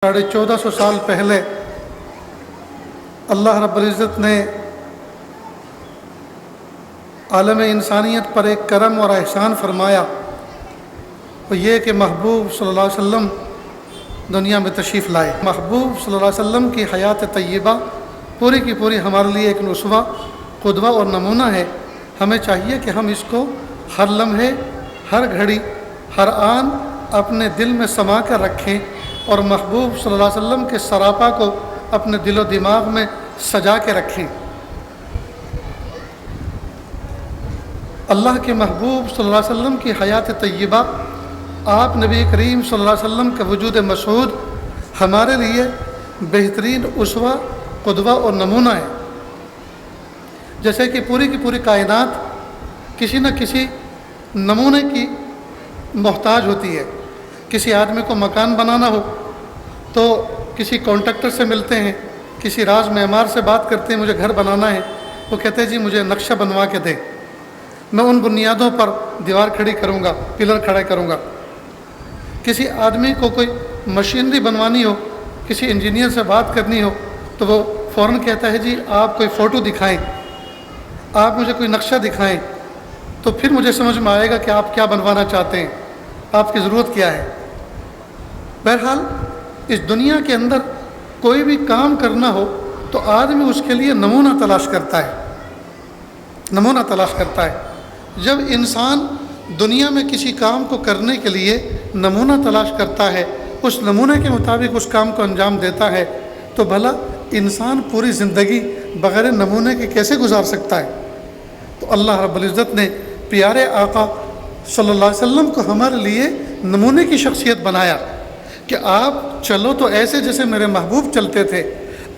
1450 سال پہلے اللہ رب العزت نے عالم انسانیت پر ایک کرم اور احسان فرمایا، وہ یہ کہ محبوب صلی اللہ علیہ وسلم دنیا میں تشریف لائے۔ محبوب صلی اللہ علیہ وسلم کی حیات طیبہ پوری کی پوری ہمارے لیے ایک اسوہ، قدوہ اور نمونہ ہے۔ ہمیں چاہیے کہ ہم اس کو ہر لمحے، ہر گھڑی، ہر آن اپنے دل میں سما کر رکھیں اور محبوب صلی اللہ علیہ وسلم کے سراپا کو اپنے دل و دماغ میں سجا کے رکھیں۔ اللہ کے محبوب صلی اللہ علیہ وسلم کی حیات طیبہ، آپ نبی کریم صلی اللہ علیہ وسلم کا وجود مشہود ہمارے لیے بہترین اسوہ، قدوہ اور نمونہ ہے۔ جیسے کہ پوری کی پوری کائنات کسی نہ کسی نمونے کی محتاج ہوتی ہے۔ کسی آدمی کو مکان بنانا ہو تو کسی کانٹریکٹر سے ملتے ہیں، کسی راز معمار سے بات کرتے ہیں، مجھے گھر بنانا ہے، وہ کہتے ہیں جی مجھے نقشہ بنوا کے دیں، میں ان بنیادوں پر دیوار کھڑی کروں گا، پلر کھڑے کروں گا۔ کسی آدمی کو کوئی مشینری بنوانی ہو، کسی انجینئر سے بات کرنی ہو تو وہ فوراً کہتا ہے جی آپ کوئی فوٹو دکھائیں، آپ مجھے کوئی نقشہ دکھائیں، تو پھر مجھے سمجھ میں آئے گا کہ آپ کیا بنوانا چاہتے ہیں، آپ کی ضرورت کیا ہے۔ بہرحال اس دنیا کے اندر کوئی بھی کام کرنا ہو تو آدمی اس کے لیے نمونہ تلاش کرتا ہے، نمونہ تلاش کرتا ہے۔ جب انسان دنیا میں کسی کام کو کرنے کے لیے نمونہ تلاش کرتا ہے، اس نمونے کے مطابق اس کام کو انجام دیتا ہے، تو بھلا انسان پوری زندگی بغیر نمونے کے کیسے گزار سکتا ہے؟ تو اللہ رب العزت نے پیارے آقا صلی اللہ علیہ وسلم کو ہمارے لیے نمونے کی شخصیت بنایا کہ آپ چلو تو ایسے جیسے میرے محبوب چلتے تھے،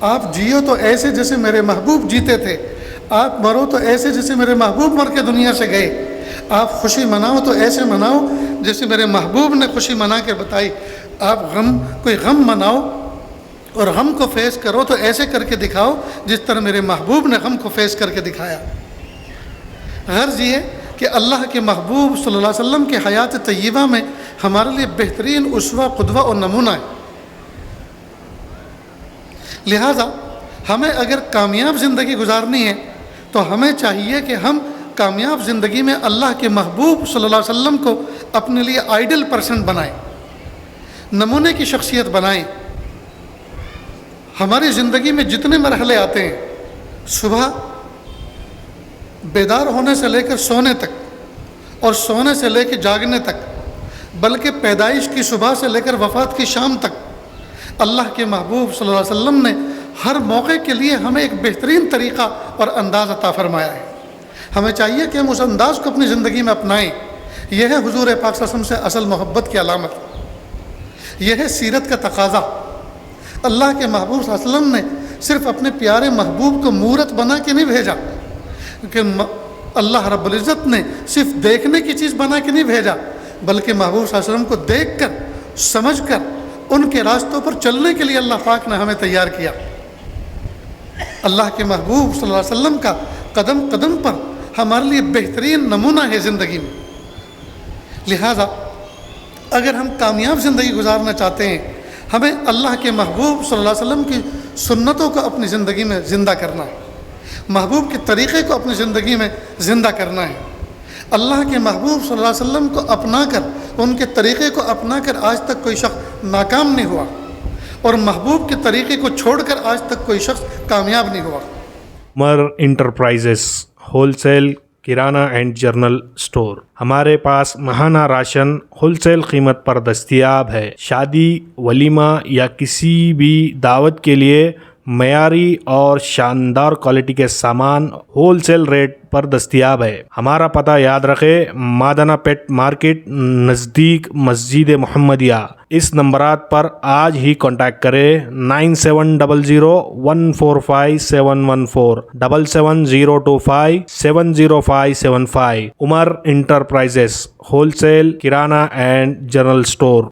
آپ جیو تو ایسے جیسے میرے محبوب جیتے تھے، آپ مرو تو ایسے جیسے میرے محبوب مر کے دنیا سے گئے، آپ خوشی مناؤ تو ایسے مناؤ جیسے میرے محبوب نے خوشی منا کے بتائی، آپ کوئی غم مناؤ اور غم کو فیس کرو تو ایسے کر کے دکھاؤ جس طرح میرے محبوب نے غم کو فیس کر کے دکھایا۔ غرض یہ کہ اللہ کے محبوب صلی اللہ علیہ وسلم کی حیات طیبہ میں ہمارے لیے بہترین اسوہ، قدوہ اور نمونہ ہے۔ لہٰذا ہمیں اگر کامیاب زندگی گزارنی ہے تو ہمیں چاہیے کہ ہم کامیاب زندگی میں اللہ کے محبوب صلی اللہ علیہ وسلم کو اپنے لیے آئیڈل پرسن بنائیں، نمونے کی شخصیت بنائیں۔ ہماری زندگی میں جتنے مرحلے آتے ہیں، صبح بیدار ہونے سے لے کر سونے تک اور سونے سے لے کے جاگنے تک، بلکہ پیدائش کی صبح سے لے کر وفات کی شام تک، اللہ کے محبوب صلی اللہ علیہ وسلم نے ہر موقع کے لیے ہمیں ایک بہترین طریقہ اور انداز عطا فرمایا ہے۔ ہمیں چاہیے کہ ہم اس انداز کو اپنی زندگی میں اپنائیں۔ یہ ہے حضور پاک صلی اللہ علیہ وسلم سے اصل محبت کی علامت، یہ ہے سیرت کا تقاضا۔ اللہ کے محبوب صلی اللہ علیہ وسلم نے صرف اپنے پیارے محبوب کو مورت بنا کے نہیں بھیجا، کہ اللہ رب العزت نے صرف دیکھنے کی چیز بنا کے نہیں بھیجا، بلکہ محبوب صلی اللہ علیہ وسلم کو دیکھ کر، سمجھ کر، ان کے راستوں پر چلنے کے لیے اللہ پاک نے ہمیں تیار کیا۔ اللہ کے محبوب صلی اللہ علیہ وسلم کا قدم قدم پر ہمارے لیے بہترین نمونہ ہے زندگی میں۔ لہٰذا اگر ہم کامیاب زندگی گزارنا چاہتے ہیں، ہمیں اللہ کے محبوب صلی اللہ علیہ وسلم کی سنتوں کو اپنی زندگی میں زندہ کرنا ہے، محبوب کے طریقے کو اپنی زندگی میں زندہ کرنا ہے۔ اللہ کے محبوب صلی اللہ علیہ وسلم کو اپنا کر، ان کے طریقے کو اپنا کر آج تک کوئی شخص ناکام نہیں ہوا، اور محبوب کے طریقے کو چھوڑ کر آج تک کوئی شخص کامیاب نہیں ہوا۔ Umar enterprises wholesale kirana and general store. ہمارے پاس ماہانہ راشن ہول سیل قیمت پر دستیاب ہے۔ شادی، ولیمہ یا کسی بھی دعوت کے لیے معیاری اور شاندار کوالٹی کے سامان ہول سیل ریٹ پر دستیاب ہے۔ ہمارا پتہ یاد رکھے، مادنا پیٹ مارکیٹ نزدیک مسجد محمدیہ۔ اس نمبرات پر آج ہی کانٹیکٹ کریں: 9700145714 77025705575۔ Umar enterprises wholesale kirana and general store.